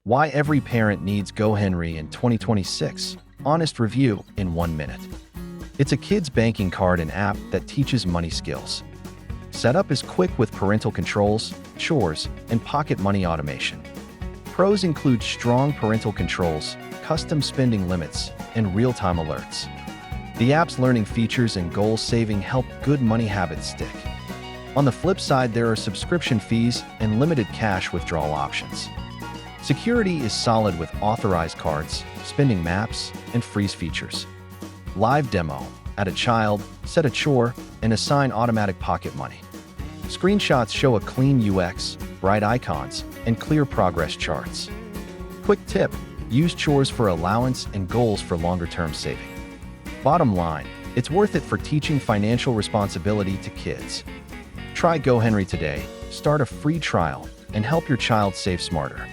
Why every parent needs GoHenry in 2026. Honest review in 1 minute. It's a kid's banking card and app that teaches money skills. Setup is quick with parental controls, chores, and pocket money automation. Pros include strong parental controls, custom spending limits, and real-time alerts. The app's learning features and goal-saving help good money habits stick. On the flip side, there are subscription fees and limited cash withdrawal options. Security is solid with authorized cards, spending maps, and freeze features. Live demo: add a child, set a chore, and assign automatic pocket money. Screenshots show a clean UX, bright icons, and clear progress charts. Quick tip: use chores for allowance and goals for longer-term saving. Bottom line, it's worth it for teaching financial responsibility to kids. Try GoHenry today, start a free trial, and help your child save smarter.